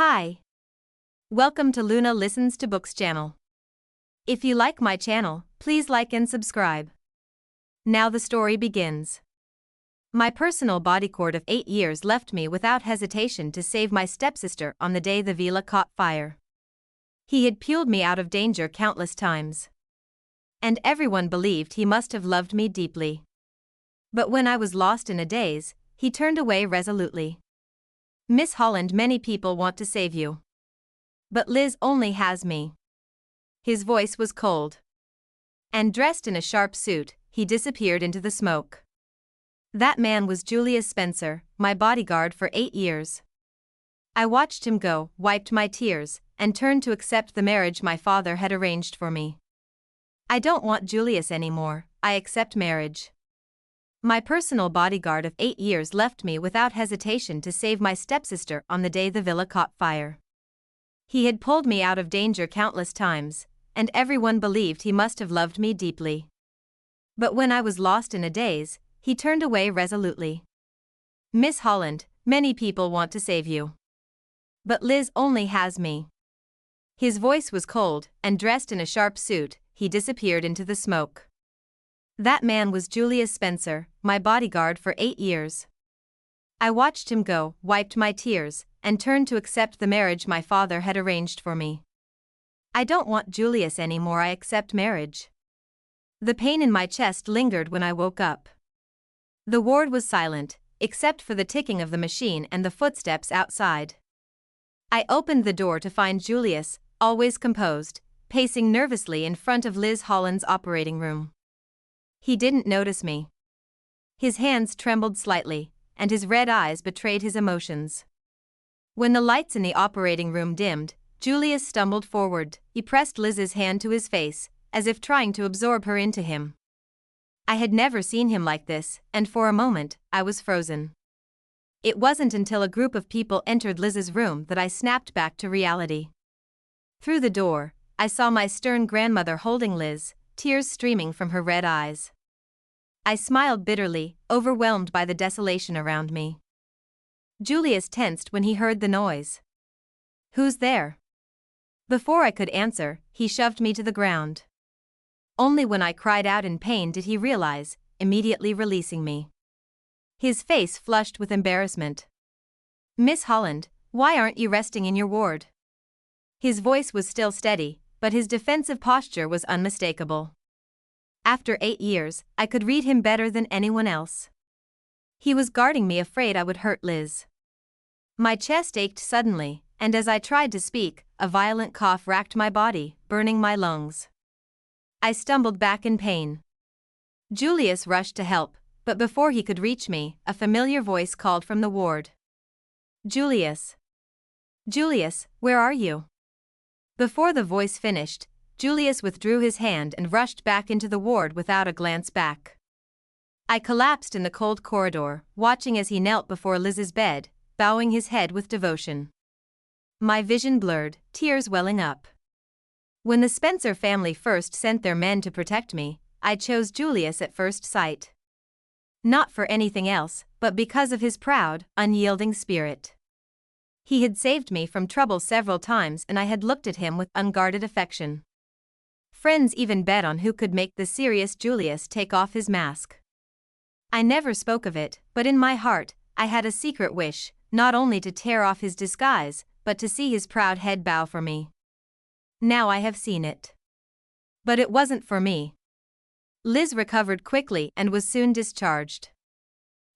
Hi. Welcome to Luna Listens to Books channel. If you like my channel, please like and subscribe. Now the story begins. My personal bodyguard of 8 years left me without hesitation to save my stepsister on the day the vila caught fire. He had puled me out of danger countless times. And everyone believed he must have loved me deeply. But when I was lost in a daze, he turned away resolutely. Miss Holland, many people want to save you. But Liz only has me. His voice was cold. And dressed in a sharp suit, he disappeared into the smoke. That man was Julius Spencer, my bodyguard for 8 years. I watched him go, wiped my tears, and turned to accept the marriage my father had arranged for me. I don't want Julius anymore, I accept marriage. My personal bodyguard of 8 years left me without hesitation to save my stepsister on the day the villa caught fire. He had pulled me out of danger countless times, and everyone believed he must have loved me deeply. But when I was lost in a daze, he turned away resolutely. Miss Holland, many people want to save you. But Liz only has me. His voice was cold, and dressed in a sharp suit, he disappeared into the smoke. That man was Julius Spencer, my bodyguard for 8 years. I watched him go, wiped my tears, and turned to accept the marriage my father had arranged for me. I don't want Julius anymore, I accept marriage. The pain in my chest lingered when I woke up. The ward was silent, except for the ticking of the machine and the footsteps outside. I opened the door to find Julius, always composed, pacing nervously in front of Liz Holland's operating room. He didn't notice me. His hands trembled slightly, and his red eyes betrayed his emotions. When the lights in the operating room dimmed, Julius stumbled forward. He pressed Liz's hand to his face, as if trying to absorb her into him. I had never seen him like this, and for a moment, I was frozen. It wasn't until a group of people entered Liz's room that I snapped back to reality. Through the door, I saw my stern grandmother holding Liz, tears streaming from her red eyes. I smiled bitterly, overwhelmed by the desolation around me. Julius tensed when he heard the noise. "Who's there?" Before I could answer, he shoved me to the ground. Only when I cried out in pain did he realize, immediately releasing me. His face flushed with embarrassment. "Miss Holland, why aren't you resting in your ward?" His voice was still steady, but his defensive posture was unmistakable. After 8 years, I could read him better than anyone else. He was guarding me, afraid I would hurt Liz. My chest ached suddenly, and as I tried to speak, a violent cough racked my body, burning my lungs. I stumbled back in pain. Julius rushed to help, but before he could reach me, a familiar voice called from the ward. "Julius. Julius, where are you?" Before the voice finished, Julius withdrew his hand and rushed back into the ward without a glance back. I collapsed in the cold corridor, watching as he knelt before Liz's bed, bowing his head with devotion. My vision blurred, tears welling up. When the Spencer family first sent their men to protect me, I chose Julius at first sight. Not for anything else, but because of his proud, unyielding spirit. He had saved me from trouble several times, and I had looked at him with unguarded affection. Friends even bet on who could make the serious Julius take off his mask. I never spoke of it, but in my heart, I had a secret wish, not only to tear off his disguise, but to see his proud head bow for me. Now I have seen it. But it wasn't for me. Liz recovered quickly and was soon discharged.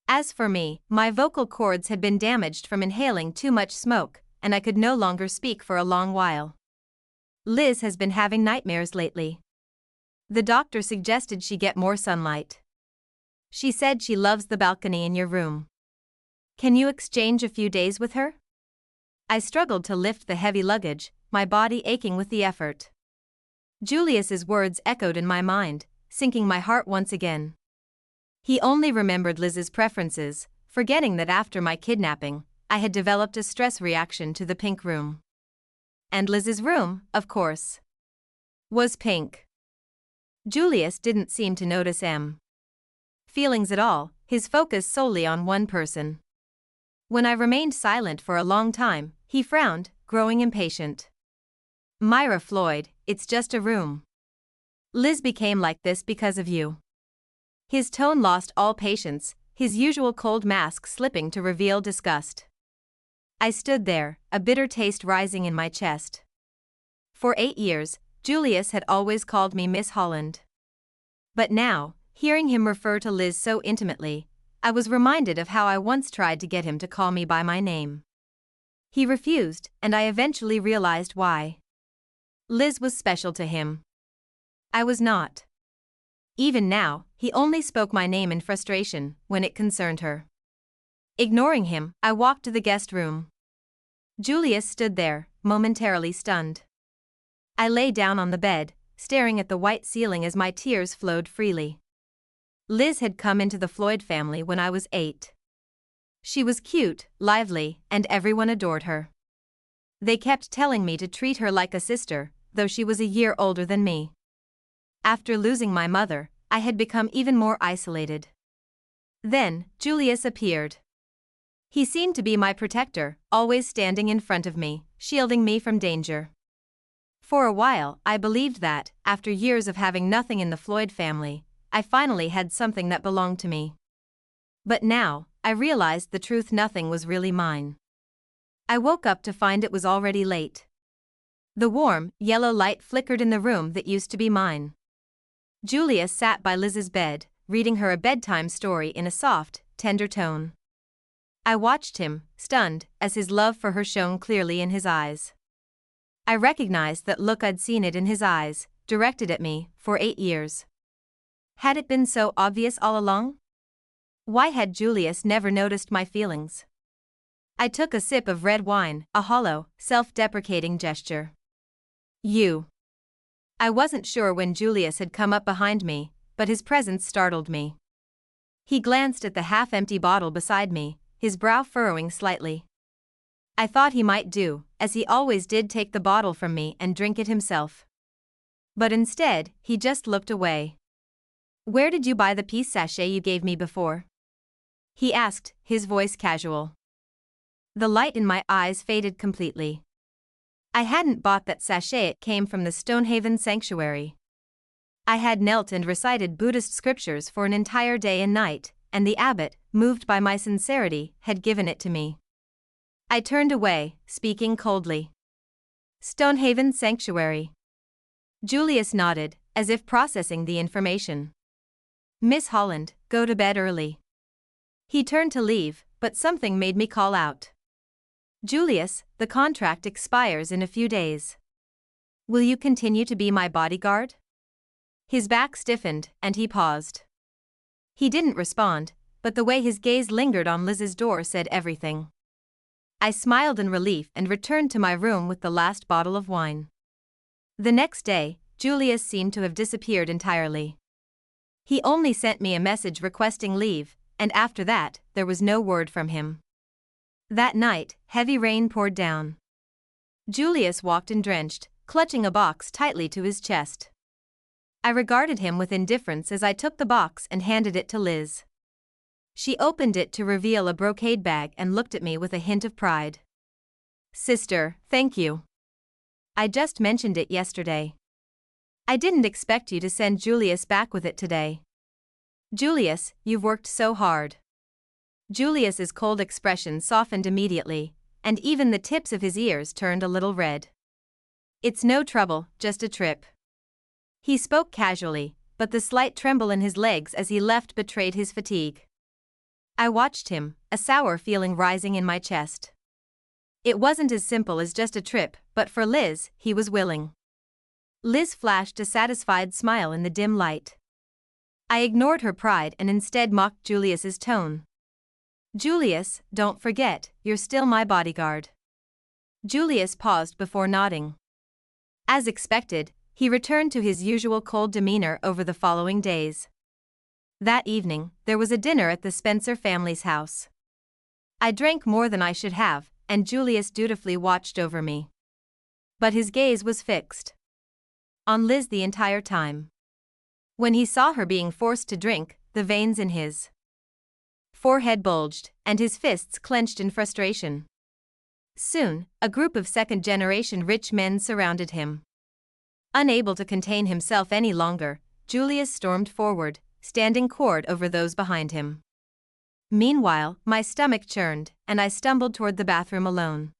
As for me, my vocal cords had been damaged from inhaling too much smoke, and I could no longer speak for a long while. Liz has been having nightmares lately. The doctor suggested she get more sunlight. She said she loves the balcony in your room. Can you exchange a few days with her? I struggled to lift the heavy luggage, my body aching with the effort. Julius's words echoed in my mind, sinking my heart once again. He only remembered Liz's preferences, forgetting that after my kidnapping, I had developed a stress reaction to the pink room. And Liz's room, of course, was pink. Julius didn't seem to notice feelings at all, his focus solely on one person. When I remained silent for a long time, He frowned, growing impatient. Myra Floyd, it's just a room. Liz became like this because of you. His tone lost all patience, his usual cold mask slipping to reveal disgust. I stood there, a bitter taste rising in my chest. For 8 years, Julius had always called me Miss Holland. But now, hearing him refer to Liz so intimately, I was reminded of how I once tried to get him to call me by my name. He refused, and I eventually realized why. Liz was special to him. I was not. Even now, he only spoke my name in frustration when it concerned her. Ignoring him, I walked to the guest room. Julius stood there, momentarily stunned. I lay down on the bed, staring at the white ceiling as my tears flowed freely. Liz had come into the Floyd family when I was 8. She was cute, lively, and everyone adored her. They kept telling me to treat her like a sister, though she was a year older than me. After losing my mother, I had become even more isolated. Then, Julius appeared. He seemed to be my protector, always standing in front of me, shielding me from danger. For a while, I believed that, after years of having nothing in the Floyd family, I finally had something that belonged to me. But now, I realized the truth: nothing was really mine. I woke up to find it was already late. The warm, yellow light flickered in the room that used to be mine. Julius sat by Liz's bed, reading her a bedtime story in a soft, tender tone. I watched him, stunned, as his love for her shone clearly in his eyes. I recognized that look I'd seen it in his eyes, directed at me, for 8 years. Had it been so obvious all along? Why had Julius never noticed my feelings? I took a sip of red wine, a hollow, self-deprecating gesture. You. I wasn't sure when Julius had come up behind me, but his presence startled me. He glanced at the half-empty bottle beside me, his brow furrowing slightly. I thought he might do, as he always did, take the bottle from me and drink it himself. But instead, he just looked away. Where did you buy the peace sachet you gave me before? He asked, his voice casual. The light in my eyes faded completely. I hadn't bought that sachet, it came from the Stonehaven sanctuary. I had knelt and recited Buddhist scriptures for an entire day and night, and the abbot, moved by my sincerity, had given it to me. I turned away, speaking coldly. Stonehaven sanctuary. Julius nodded, as if processing the information. Miss Holland, go to bed early. He turned to leave, but something made me call out. Julius, the contract expires in a few days. Will you continue to be my bodyguard? His back stiffened, and he paused. He didn't respond, but the way his gaze lingered on Liz's door said everything. I smiled in relief and returned to my room with the last bottle of wine. The next day, Julius seemed to have disappeared entirely. He only sent me a message requesting leave, and after that, there was no word from him. That night, heavy rain poured down. Julius walked in drenched, clutching a box tightly to his chest. I regarded him with indifference as I took the box and handed it to Liz. She opened it to reveal a brocade bag and looked at me with a hint of pride. Sister, thank you. I just mentioned it yesterday. I didn't expect you to send Julius back with it today. Julius, you've worked so hard. Julius's cold expression softened immediately, and even the tips of his ears turned a little red. It's no trouble, just a trip. He spoke casually, but the slight tremble in his legs as he left betrayed his fatigue. I watched him, a sour feeling rising in my chest. It wasn't as simple as just a trip, but for Liz, he was willing. Liz flashed a satisfied smile in the dim light. I ignored her pride and instead mocked Julius's tone. Julius, don't forget, you're still my bodyguard. Julius paused before nodding. As expected, he returned to his usual cold demeanor over the following days. That evening, there was a dinner at the Spencer family's house. I drank more than I should have, and Julius dutifully watched over me. But his gaze was fixed on Liz the entire time. When he saw her being forced to drink, the veins in his forehead bulged, and his fists clenched in frustration. Soon, a group of second-generation rich men surrounded him. Unable to contain himself any longer, Julius stormed forward, standing cord over those behind him. Meanwhile, my stomach churned, and I stumbled toward the bathroom alone.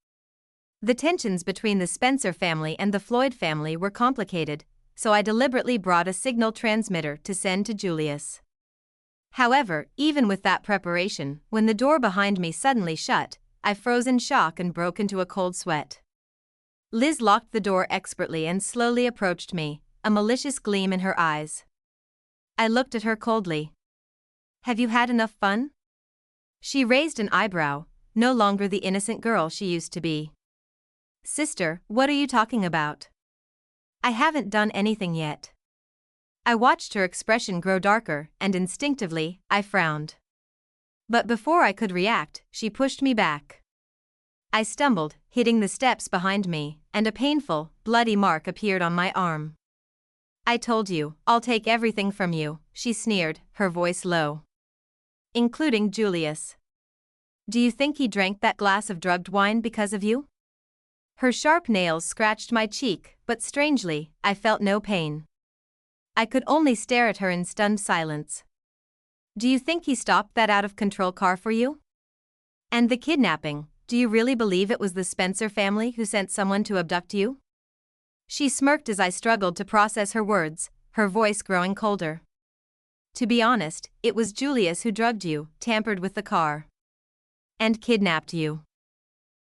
The tensions between the Spencer family and the Floyd family were complicated, so I deliberately brought a signal transmitter to send to Julius. However, even with that preparation, when the door behind me suddenly shut, I froze in shock and broke into a cold sweat. Liz locked the door expertly and slowly approached me, a malicious gleam in her eyes. I looked at her coldly. "Have you had enough fun?" She raised an eyebrow, no longer the innocent girl she used to be. "Sister, what are you talking about?" "I haven't done anything yet." I watched her expression grow darker, and instinctively, I frowned. But before I could react, she pushed me back. I stumbled, hitting the steps behind me, and a painful, bloody mark appeared on my arm. "I told you, I'll take everything from you," she sneered, her voice low. "Including Julius. Do you think he drank that glass of drugged wine because of you?" Her sharp nails scratched my cheek, but strangely, I felt no pain. I could only stare at her in stunned silence. "Do you think he stopped that out-of-control car for you? And the kidnapping, do you really believe it was the Spencer family who sent someone to abduct you?" She smirked as I struggled to process her words, her voice growing colder. "To be honest, it was Julius who drugged you, tampered with the car, and kidnapped you."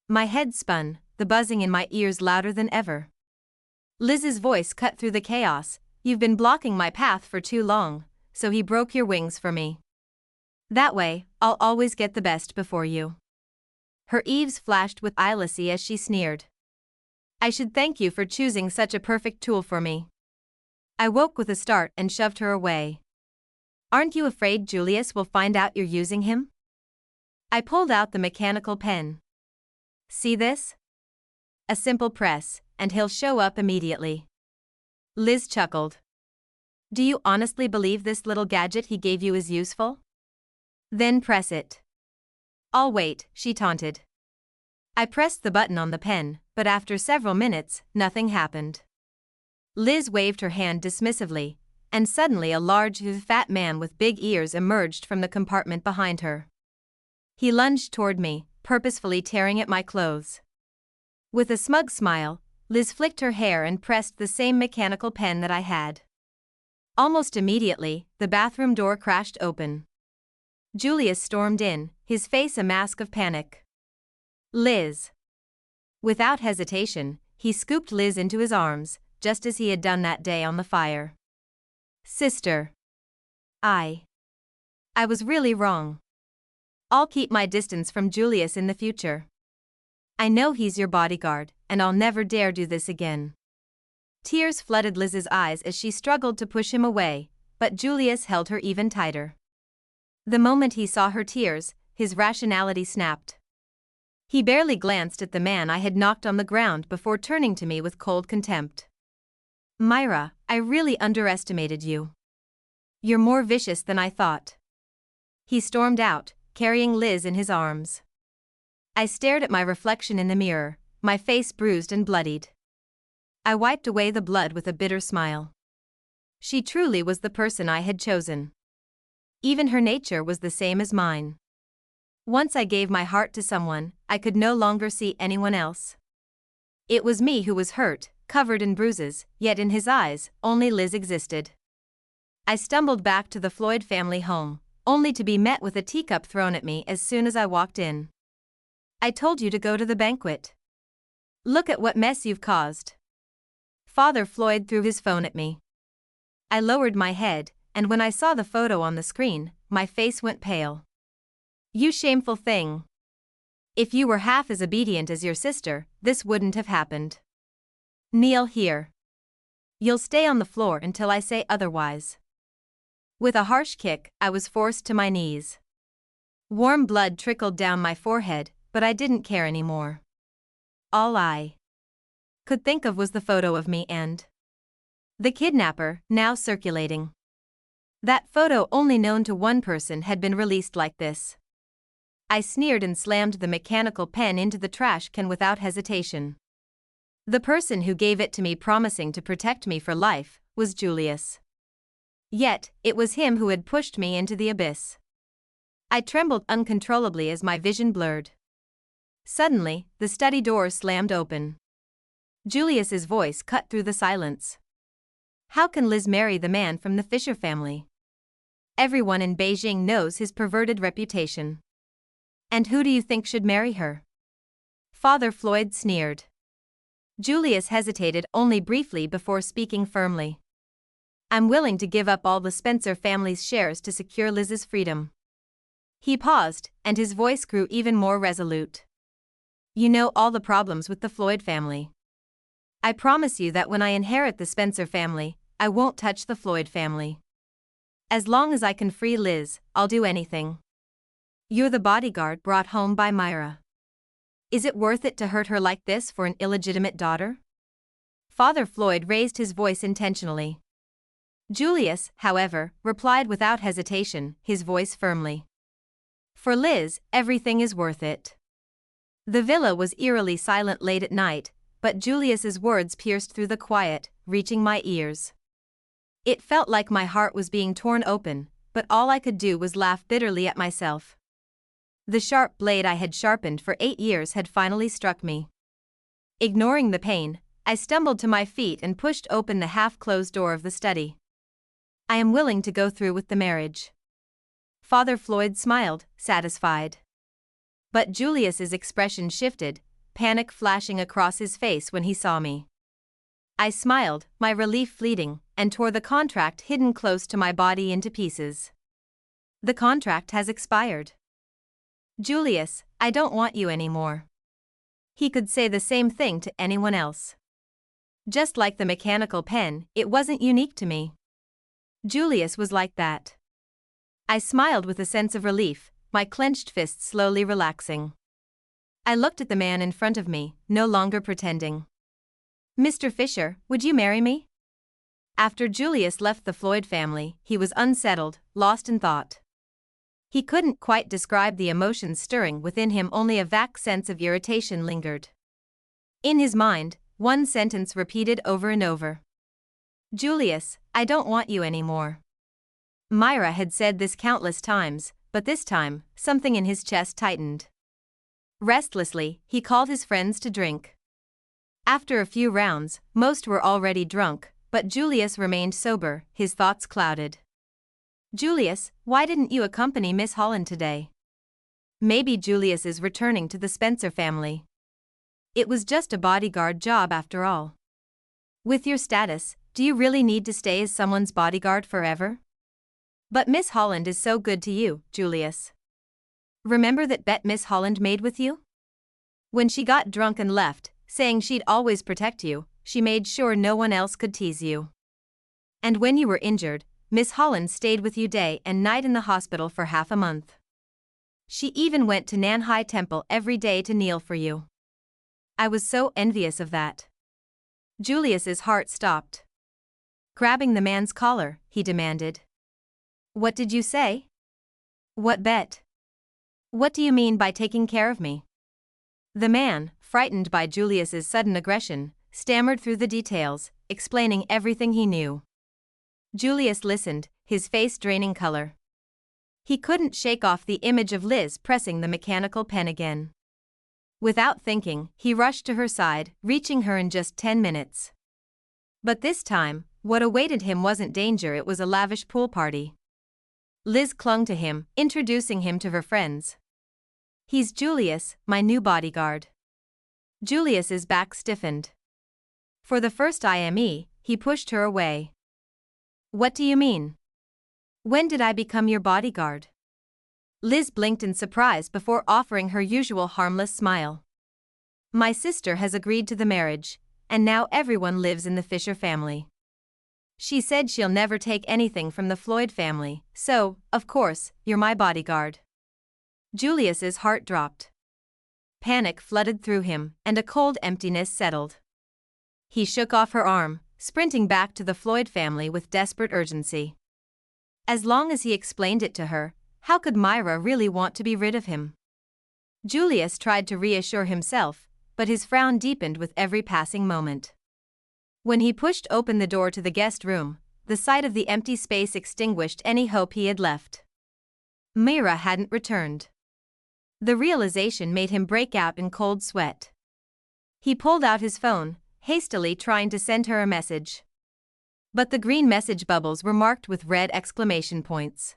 My head spun, the buzzing in my ears louder than ever. Liz's voice cut through the chaos. "You've been blocking my path for too long, so he broke your wings for me. That way, I'll always get the best before you." Her eaves flashed with jealousy as she sneered. "I should thank you for choosing such a perfect tool for me." I woke with a start and shoved her away. "Aren't you afraid Julius will find out you're using him?" I pulled out the mechanical pen. "See this? A simple press, and he'll show up immediately." Liz chuckled. "Do you honestly believe this little gadget he gave you is useful? Then press it." "I'll wait," she taunted. I pressed the button on the pen, but after several minutes, nothing happened. Liz waved her hand dismissively, and suddenly a large, fat man with big ears emerged from the compartment behind her. He lunged toward me, purposefully tearing at my clothes. With a smug smile, Liz flicked her hair and pressed the same mechanical pen that I had. Almost immediately, the bathroom door crashed open. Julius stormed in, his face a mask of panic. "Liz." Without hesitation, he scooped Liz into his arms, just as he had done that day on the fire. "Sister. I was really wrong. I'll keep my distance from Julius in the future. I know he's your bodyguard, and I'll never dare do this again." Tears flooded Liz's eyes as she struggled to push him away, but Julius held her even tighter. The moment he saw her tears, his rationality snapped. He barely glanced at the man I had knocked on the ground before turning to me with cold contempt. "Myra, I really underestimated you. You're more vicious than I thought." He stormed out, carrying Liz in his arms. I stared at my reflection in the mirror, my face bruised and bloodied. I wiped away the blood with a bitter smile. She truly was the person I had chosen. Even her nature was the same as mine. Once I gave my heart to someone, I could no longer see anyone else. It was me who was hurt, covered in bruises, yet in his eyes, only Liz existed. I stumbled back to the Floyd family home, only to be met with a teacup thrown at me as soon as I walked in. "I told you to go to the banquet. Look at what mess you've caused." Father Floyd threw his phone at me. I lowered my head, and when I saw the photo on the screen, my face went pale. "You shameful thing. If you were half as obedient as your sister, this wouldn't have happened. Kneel here. You'll stay on the floor until I say otherwise." With a harsh kick, I was forced to my knees. Warm blood trickled down my forehead, but I didn't care anymore. All I could think of was the photo of me and the kidnapper, now circulating. That photo, only known to one person, had been released like this. I sneered and slammed the mechanical pen into the trash can without hesitation. The person who gave it to me promising to protect me for life was Julius. Yet, it was him who had pushed me into the abyss. I trembled uncontrollably as my vision blurred. Suddenly, the study door slammed open. Julius's voice cut through the silence. How can Liz marry the man from the Fisher family? Everyone in Beijing knows his perverted reputation. And who do you think should marry her? Father Floyd sneered. Julius hesitated only briefly before speaking firmly. I'm willing to give up all the Spencer family's shares to secure Liz's freedom. He paused, and his voice grew even more resolute. You know all the problems with the Floyd family. I promise you that when I inherit the Spencer family, I won't touch the Floyd family. As long as I can free Liz, I'll do anything. You're the bodyguard brought home by Myra. Is it worth it to hurt her like this for an illegitimate daughter? Father Floyd raised his voice intentionally. Julius, however, replied without hesitation, his voice firmly. For Liz, everything is worth it. The villa was eerily silent late at night, but Julius's words pierced through the quiet, reaching my ears. It felt like my heart was being torn open, but all I could do was laugh bitterly at myself. The sharp blade I had sharpened for 8 years had finally struck me. Ignoring the pain, I stumbled to my feet and pushed open the half-closed door of the study. I am willing to go through with the marriage. Father Floyd smiled, satisfied. But Julius's expression shifted, panic flashing across his face when he saw me. I smiled, my relief fleeting, and tore the contract hidden close to my body into pieces. The contract has expired. Julius, I don't want you anymore. He could say the same thing to anyone else. Just like the mechanical pen, it wasn't unique to me. Julius was like that. I smiled with a sense of relief, my clenched fists slowly relaxing. I looked at the man in front of me, no longer pretending. Mr. Fisher, would you marry me? After Julius left the Floyd family, he was unsettled, lost in thought. He couldn't quite describe the emotions stirring within him, only a vague sense of irritation lingered. In his mind, one sentence repeated over and over. Julius, I don't want you anymore. Myra had said this countless times, but this time, something in his chest tightened. Restlessly, he called his friends to drink. After a few rounds, most were already drunk, but Julius remained sober, his thoughts clouded. Julius, why didn't you accompany Miss Holland today? Maybe Julius is returning to the Spencer family. It was just a bodyguard job after all. With your status, do you really need to stay as someone's bodyguard forever? But Miss Holland is so good to you, Julius. Remember that bet Miss Holland made with you? When she got drunk and left, saying she'd always protect you, she made sure no one else could tease you. And when you were injured, Miss Holland stayed with you day and night in the hospital for half a month. She even went to Nanhai Temple every day to kneel for you. I was so envious of that. Julius's heart stopped. Grabbing the man's collar, he demanded. What did you say? What bet? What do you mean by taking care of me? The man, frightened by Julius's sudden aggression, stammered through the details, explaining everything he knew. Julius listened, his face draining color. He couldn't shake off the image of Liz pressing the mechanical pen again. Without thinking, he rushed to her side, reaching her in just 10 minutes. But this time, what awaited him wasn't danger, it was a lavish pool party. Liz clung to him, introducing him to her friends. He's Julius, my new bodyguard. Julius's back stiffened. For the first IME, he pushed her away. What do you mean? When did I become your bodyguard? Liz blinked in surprise before offering her usual harmless smile. My sister has agreed to the marriage, and now everyone lives in the Fisher family. She said she'll never take anything from the Floyd family, so, of course, you're my bodyguard. Julius's heart dropped. Panic flooded through him, and a cold emptiness settled. He shook off her arm, sprinting back to the Floyd family with desperate urgency. As long as he explained it to her, how could Myra really want to be rid of him? Julius tried to reassure himself, but his frown deepened with every passing moment. When he pushed open the door to the guest room, the sight of the empty space extinguished any hope he had left. Myra hadn't returned. The realization made him break out in cold sweat. He pulled out his phone, hastily trying to send her a message. But the green message bubbles were marked with red exclamation points.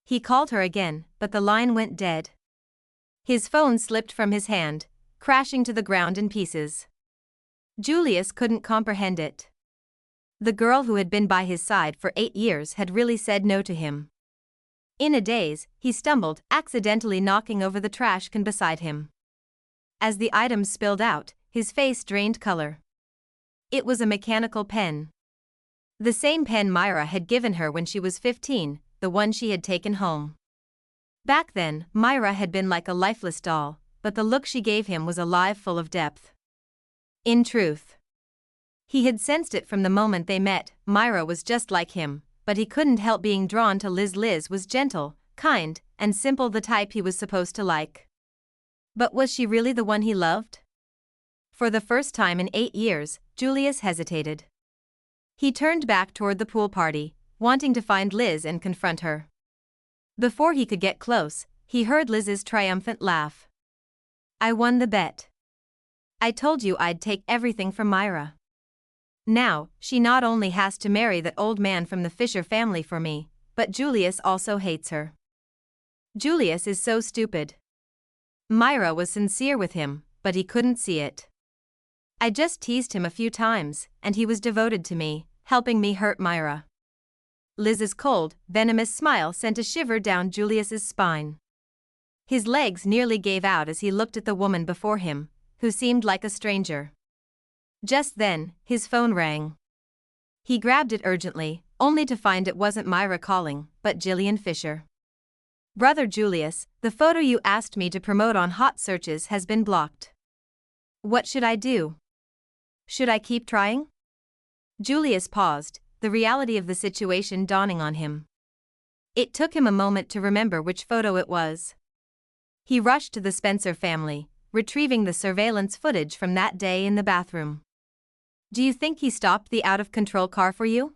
He called her again, but the line went dead. His phone slipped from his hand, crashing to the ground in pieces. Julius couldn't comprehend it. The girl who had been by his side for 8 years had really said no to him. In a daze, he stumbled, accidentally knocking over the trash can beside him. As the items spilled out, his face drained color. It was a mechanical pen. The same pen Myra had given her when she was 15, the one she had taken home. Back then, Myra had been like a lifeless doll, but the look she gave him was alive, full of depth. In truth, he had sensed it from the moment they met. Myra was just like him, but he couldn't help being drawn to Liz. Liz was gentle, kind, and simple, the type he was supposed to like. But was she really the one he loved? For the first time in 8 years, Julius hesitated. He turned back toward the pool party, wanting to find Liz and confront her. Before he could get close, he heard Liz's triumphant laugh. "I won the bet. I told you I'd take everything from Myra. Now, she not only has to marry that old man from the Fisher family for me, but Julius also hates her. Julius is so stupid." Myra was sincere with him, but he couldn't see it. "I just teased him a few times, and he was devoted to me, helping me hurt Myra." Liz's cold, venomous smile sent a shiver down Julius's spine. His legs nearly gave out as he looked at the woman before him, who seemed like a stranger. Just then, his phone rang. He grabbed it urgently, only to find it wasn't Myra calling, but Gillian Fisher. "Brother Julius, the photo you asked me to promote on Hot Searches has been blocked. What should I do? Should I keep trying?" Julius paused, the reality of the situation dawning on him. It took him a moment to remember which photo it was. He rushed to the Spencer family, retrieving the surveillance footage from that day in the bathroom. "Do you think he stopped the out-of-control car for you?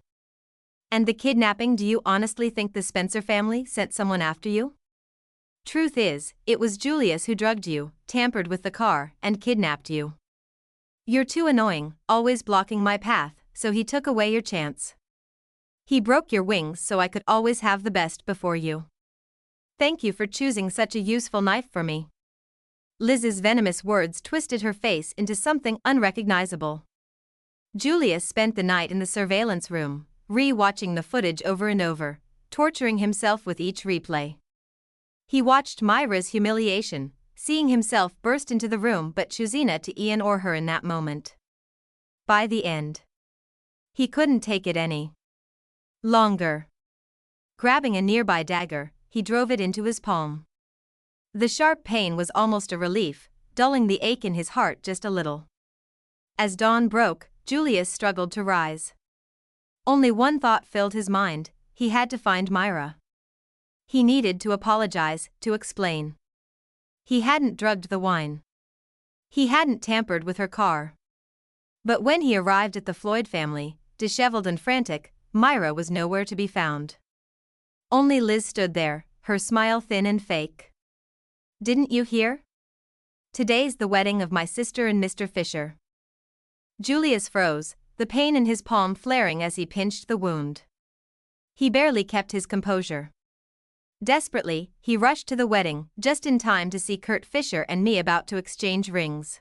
And the kidnapping, do you honestly think the Spencer family sent someone after you? Truth is, it was Julius who drugged you, tampered with the car, and kidnapped you. You're too annoying, always blocking my path, so he took away your chance. He broke your wings so I could always have the best before you. Thank you for choosing such a useful knife for me." Liz's venomous words twisted her face into something unrecognizable. Julius spent the night in the surveillance room, re-watching the footage over and over, torturing himself with each replay. He watched Myra's humiliation, seeing himself burst into the room but choosing not to Ian or her in that moment. By the end, he couldn't take it any longer. Grabbing a nearby dagger, he drove it into his palm. The sharp pain was almost a relief, dulling the ache in his heart just a little. As dawn broke, Julius struggled to rise. Only one thought filled his mind: he had to find Myra. He needed to apologize, to explain. He hadn't drugged the wine. He hadn't tampered with her car. But when he arrived at the Floyd family, disheveled and frantic, Myra was nowhere to be found. Only Liz stood there, her smile thin and fake. "Didn't you hear? Today's the wedding of my sister and Mr. Fisher." Julius froze, the pain in his palm flaring as he pinched the wound. He barely kept his composure. Desperately, he rushed to the wedding, just in time to see Kurt Fisher and me about to exchange rings.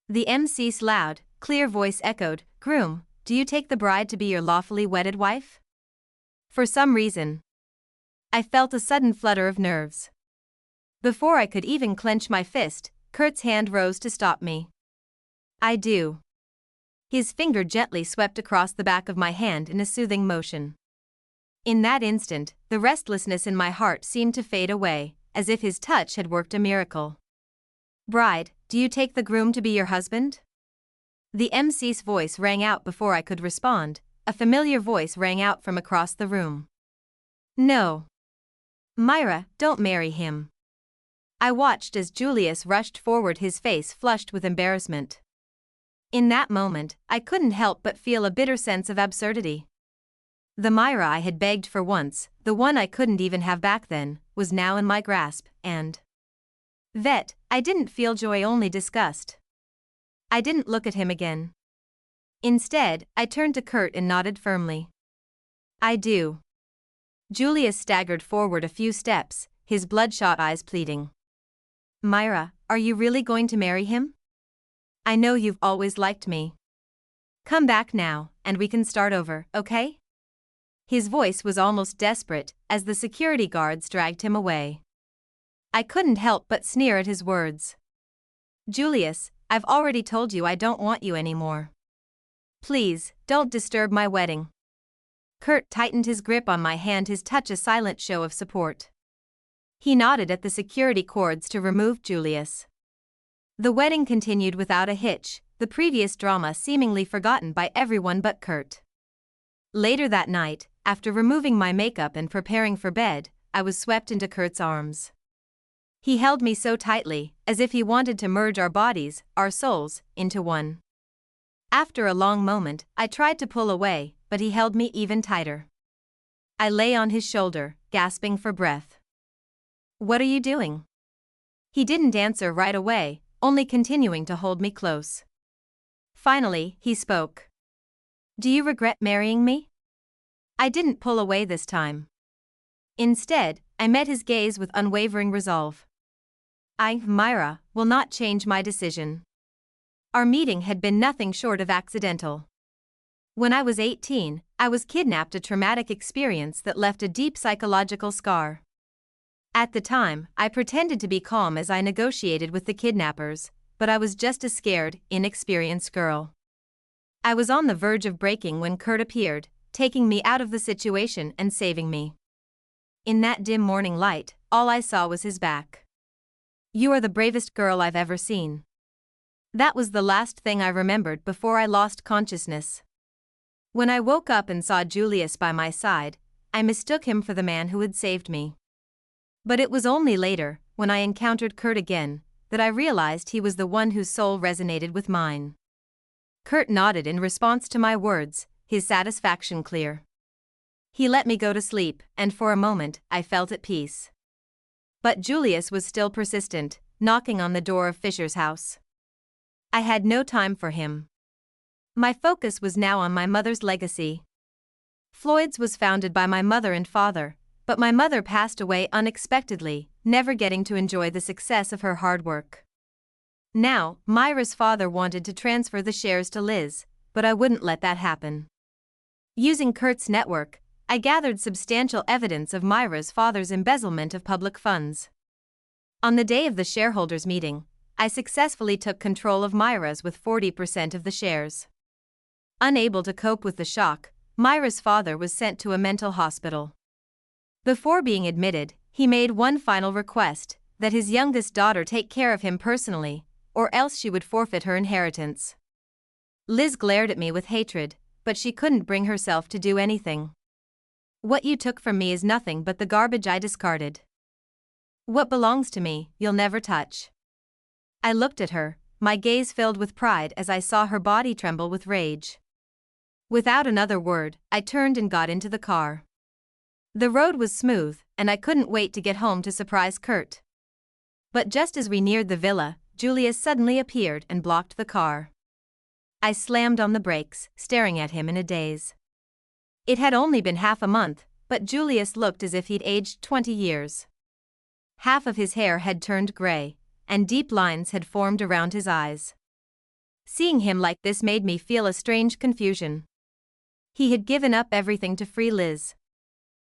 The MC's loud, clear voice echoed, "Groom, do you take the bride to be your lawfully wedded wife?" For some reason, I felt a sudden flutter of nerves. Before I could even clench my fist, Kurt's hand rose to stop me. "I do." His finger gently swept across the back of my hand in a soothing motion. In that instant, the restlessness in my heart seemed to fade away, as if his touch had worked a miracle. "Bride, do you take the groom to be your husband?" The MC's voice rang out before I could respond. A familiar voice rang out from across the room. "No. Myra, don't marry him. I watched as Julius rushed forward, his face flushed with embarrassment. In that moment, I couldn't help but feel a bitter sense of absurdity. The Myra I had begged for once, the one I couldn't even have back then, was now in my grasp, and I didn't feel joy, only disgust. I didn't look at him again. Instead, I turned to Kurt and nodded firmly. I do. Julius staggered forward a few steps, his bloodshot eyes pleading. Myra, are you really going to marry him? I know you've always liked me. Come back now, and we can start over, okay? His voice was almost desperate as the security guards dragged him away. I couldn't help but sneer at his words. Julius, I've already told you I don't want you anymore. Please, don't disturb my wedding. Kurt tightened his grip on my hand, his touch a silent show of support. He nodded at the security cords to remove Julius. The wedding continued without a hitch, the previous drama seemingly forgotten by everyone but Kurt. Later that night, after removing my makeup and preparing for bed, I was swept into Kurt's arms. He held me so tightly, as if he wanted to merge our bodies, our souls, into one. After a long moment, I tried to pull away, but he held me even tighter. I lay on his shoulder, gasping for breath. What are you doing? He didn't answer right away, only continuing to hold me close. Finally, he spoke. Do you regret marrying me? I didn't pull away this time. Instead, I met his gaze with unwavering resolve. Myra, will not change my decision. Our meeting had been nothing short of accidental. When I was 18, I was kidnapped, a traumatic experience that left a deep psychological scar. At the time, I pretended to be calm as I negotiated with the kidnappers, but I was just a scared, inexperienced girl. I was on the verge of breaking when Kurt appeared, taking me out of the situation and saving me. In that dim morning light, all I saw was his back. You are the bravest girl I've ever seen. That was the last thing I remembered before I lost consciousness. When I woke up and saw Julius by my side, I mistook him for the man who had saved me. But it was only later, when I encountered Kurt again, that I realized he was the one whose soul resonated with mine. Kurt nodded in response to my words, his satisfaction clear. He let me go to sleep, and for a moment, I felt at peace. But Julius was still persistent, knocking on the door of Fisher's house. I had no time for him. My focus was now on my mother's legacy. Floyd's was founded by my mother and father, but my mother passed away unexpectedly, never getting to enjoy the success of her hard work. Now, Myra's father wanted to transfer the shares to Liz, but I wouldn't let that happen. Using Kurt's network, I gathered substantial evidence of Myra's father's embezzlement of public funds. On the day of the shareholders' meeting, I successfully took control of Myra's with 40% of the shares. Unable to cope with the shock, Myra's father was sent to a mental hospital. Before being admitted, he made one final request, that his youngest daughter take care of him personally, or else she would forfeit her inheritance. Liz glared at me with hatred, but she couldn't bring herself to do anything. What you took from me is nothing but the garbage I discarded. What belongs to me, you'll never touch. I looked at her, my gaze filled with pride as I saw her body tremble with rage. Without another word, I turned and got into the car. The road was smooth, and I couldn't wait to get home to surprise Kurt. But just as we neared the villa, Julius suddenly appeared and blocked the car. I slammed on the brakes, staring at him in a daze. It had only been half a month, but Julius looked as if he'd aged 20 years. Half of his hair had turned gray, and deep lines had formed around his eyes. Seeing him like this made me feel a strange confusion. He had given up everything to free Liz.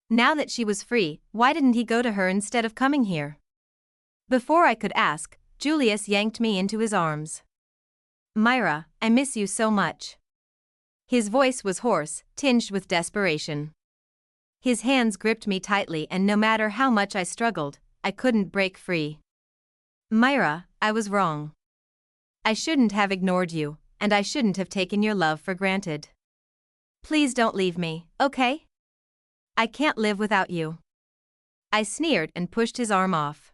Now that she was free, why didn't he go to her instead of coming here? Before I could ask, Julius yanked me into his arms. Myra, I miss you so much. His voice was hoarse, tinged with desperation. His hands gripped me tightly, and no matter how much I struggled, I couldn't break free. Myra, I was wrong. I shouldn't have ignored you, and I shouldn't have taken your love for granted. Please don't leave me, okay? I can't live without you. I sneered and pushed his arm off.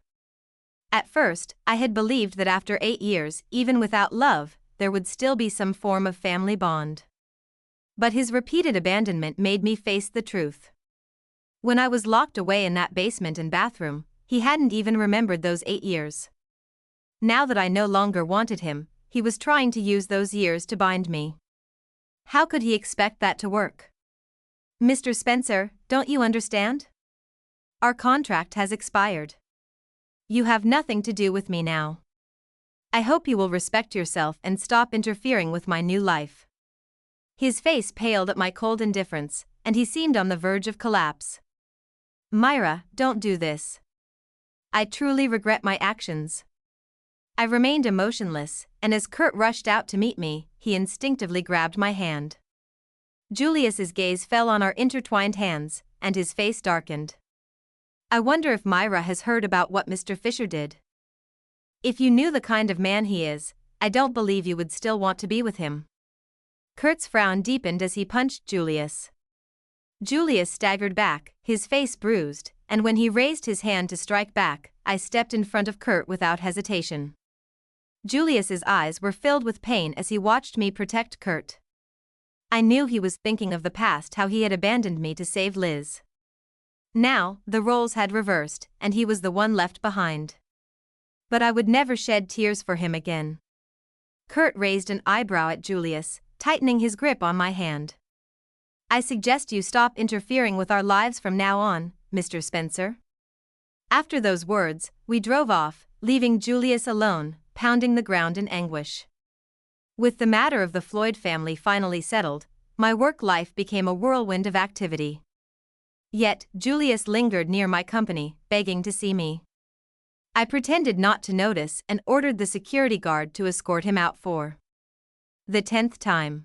At first, I had believed that after 8 years, even without love, there would still be some form of family bond. But his repeated abandonment made me face the truth. When I was locked away in that basement and bathroom, he hadn't even remembered those 8 years. Now that I no longer wanted him, he was trying to use those years to bind me. How could he expect that to work? Mr. Spencer, don't you understand? Our contract has expired. You have nothing to do with me now. I hope you will respect yourself and stop interfering with my new life. His face paled at my cold indifference, and he seemed on the verge of collapse. Myra, don't do this. I truly regret my actions. I remained emotionless, and as Kurt rushed out to meet me, he instinctively grabbed my hand. Julius's gaze fell on our intertwined hands, and his face darkened. I wonder if Myra has heard about what Mr. Fisher did. If you knew the kind of man he is, I don't believe you would still want to be with him. Kurt's frown deepened as he punched Julius. Julius staggered back, his face bruised, and when he raised his hand to strike back, I stepped in front of Kurt without hesitation. Julius's eyes were filled with pain as he watched me protect Kurt. I knew he was thinking of the past, how he had abandoned me to save Liz. Now, the roles had reversed, and he was the one left behind. But I would never shed tears for him again. Kurt raised an eyebrow at Julius, tightening his grip on my hand. I suggest you stop interfering with our lives from now on, Mr. Spencer. After those words, we drove off, leaving Julius alone, pounding the ground in anguish. With the matter of the Floyd family finally settled, my work life became a whirlwind of activity. Yet, Julius lingered near my company, begging to see me. I pretended not to notice and ordered the security guard to escort him out for the 10th time.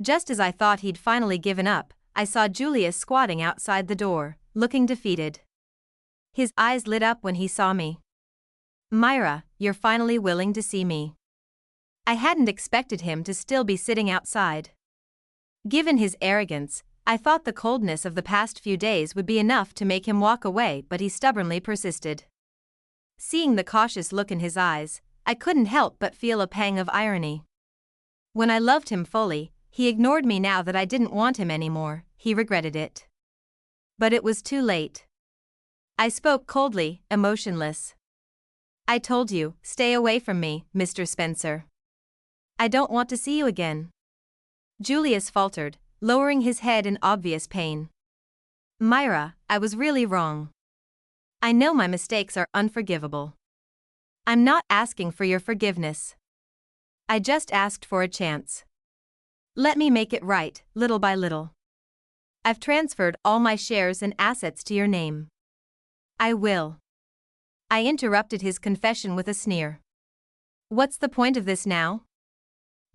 Just as I thought he'd finally given up, I saw Julius squatting outside the door, looking defeated. His eyes lit up when he saw me. Myra, you're finally willing to see me. I hadn't expected him to still be sitting outside. Given his arrogance, I thought the coldness of the past few days would be enough to make him walk away, but he stubbornly persisted. Seeing the cautious look in his eyes, I couldn't help but feel a pang of irony. When I loved him fully, he ignored me. Now that I didn't want him anymore, he regretted it. But it was too late. I spoke coldly, emotionless. I told you, stay away from me, Mr. Spencer. I don't want to see you again. Julius faltered, lowering his head in obvious pain. Myra, I was really wrong. I know my mistakes are unforgivable. I'm not asking for your forgiveness. I just asked for a chance. Let me make it right, little by little. I've transferred all my shares and assets to your name. I will. I interrupted his confession with a sneer. What's the point of this now?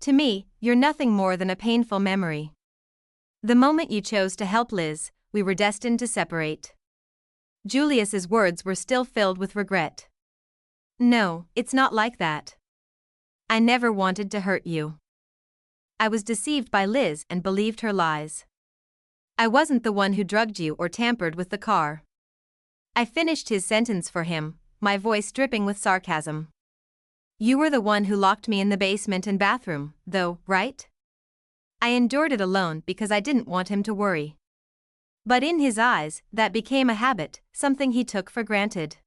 To me, you're nothing more than a painful memory. The moment you chose to help Liz, we were destined to separate. Julius's words were still filled with regret. No, it's not like that. I never wanted to hurt you. I was deceived by Liz and believed her lies. I wasn't the one who drugged you or tampered with the car. I finished his sentence for him, my voice dripping with sarcasm. You were the one who locked me in the basement and bathroom, though, right? I endured it alone because I didn't want him to worry. But in his eyes, that became a habit, something he took for granted.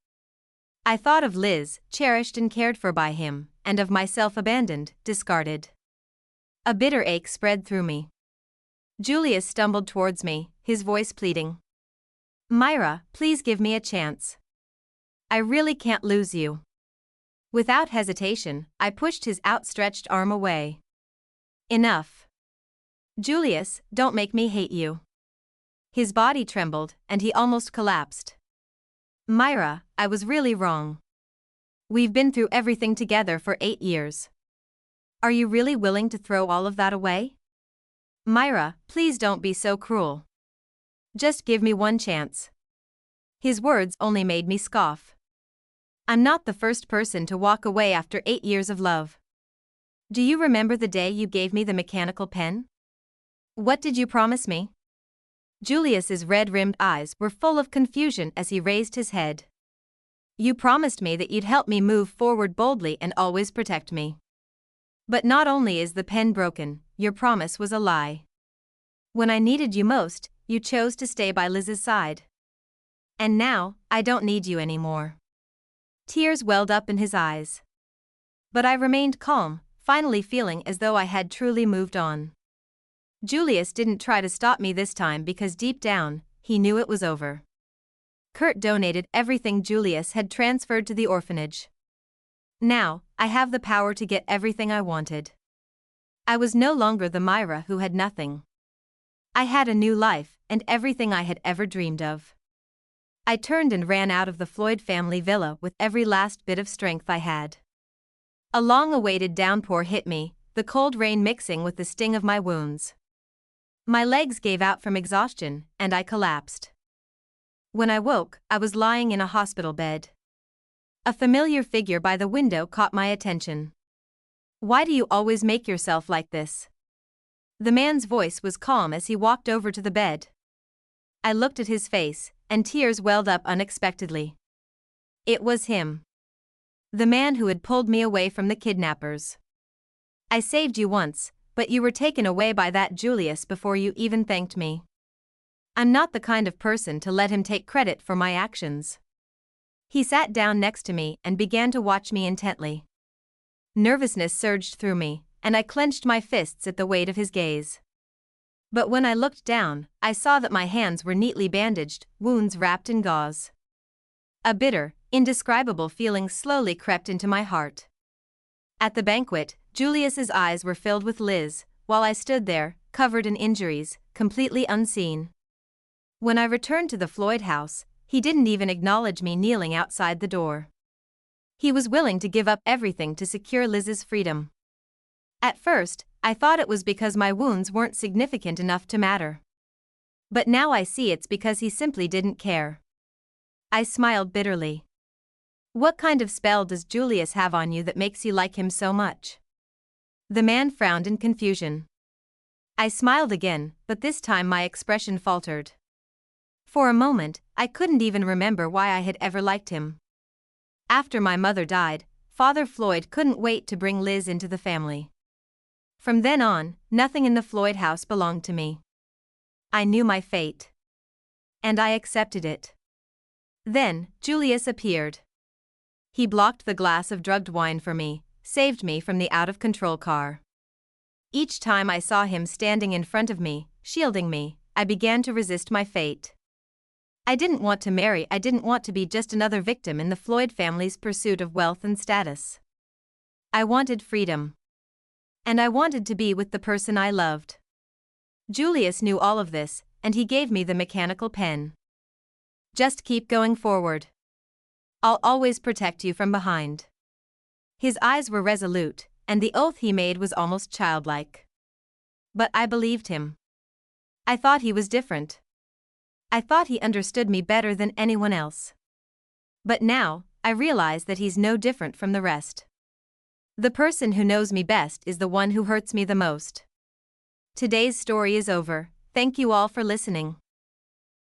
I thought of Liz, cherished and cared for by him, and of myself abandoned, discarded. A bitter ache spread through me. Julius stumbled towards me, his voice pleading. Myra, please give me a chance. I really can't lose you. Without hesitation, I pushed his outstretched arm away. Enough. Julius, don't make me hate you. His body trembled, and he almost collapsed. Myra, I was really wrong. We've been through everything together for 8 years. Are you really willing to throw all of that away? Myra, please don't be so cruel. Just give me one chance. His words only made me scoff. I'm not the first person to walk away after 8 years of love. Do you remember the day you gave me the mechanical pen? What did you promise me? Julius's red-rimmed eyes were full of confusion as he raised his head. You promised me that you'd help me move forward boldly and always protect me. But not only is the pen broken, your promise was a lie. When I needed you most, you chose to stay by Liz's side. And now, I don't need you anymore." Tears welled up in his eyes. But I remained calm, finally feeling as though I had truly moved on. Julius didn't try to stop me this time because deep down, he knew it was over. Kurt donated everything Julius had transferred to the orphanage. Now, I have the power to get everything I wanted. I was no longer the Myra who had nothing. I had a new life and everything I had ever dreamed of. I turned and ran out of the Floyd family villa with every last bit of strength I had. A long-awaited downpour hit me, the cold rain mixing with the sting of my wounds. My legs gave out from exhaustion, and I collapsed. When I woke, I was lying in a hospital bed. A familiar figure by the window caught my attention. "Why do you always make yourself like this?" The man's voice was calm as he walked over to the bed. I looked at his face, and tears welled up unexpectedly. It was him. The man who had pulled me away from the kidnappers. "I saved you once, but you were taken away by that Julius before you even thanked me. I'm not the kind of person to let him take credit for my actions." He sat down next to me and began to watch me intently. Nervousness surged through me, and I clenched my fists at the weight of his gaze. But when I looked down, I saw that my hands were neatly bandaged, wounds wrapped in gauze. A bitter, indescribable feeling slowly crept into my heart. At the banquet, Julius's eyes were filled with Liz, while I stood there, covered in injuries, completely unseen. When I returned to the Floyd house, he didn't even acknowledge me kneeling outside the door. He was willing to give up everything to secure Liz's freedom. At first, I thought it was because my wounds weren't significant enough to matter. But now I see it's because he simply didn't care. I smiled bitterly. "What kind of spell does Julius have on you that makes you like him so much?" The man frowned in confusion. I smiled again, but this time my expression faltered. For a moment, I couldn't even remember why I had ever liked him. After my mother died, Father Floyd couldn't wait to bring Liz into the family. From then on, nothing in the Floyd house belonged to me. I knew my fate. And I accepted it. Then, Julius appeared. He blocked the glass of drugged wine for me, saved me from the out-of-control car. Each time I saw him standing in front of me, shielding me, I began to resist my fate. I didn't want to marry, I didn't want to be just another victim in the Floyd family's pursuit of wealth and status. I wanted freedom. And I wanted to be with the person I loved. Julius knew all of this, and he gave me the mechanical pen. "Just keep going forward. I'll always protect you from behind." His eyes were resolute, and the oath he made was almost childlike. But I believed him. I thought he was different. I thought he understood me better than anyone else. But now, I realize that he's no different from the rest. The person who knows me best is the one who hurts me the most. Today's story is over. Thank you all for listening.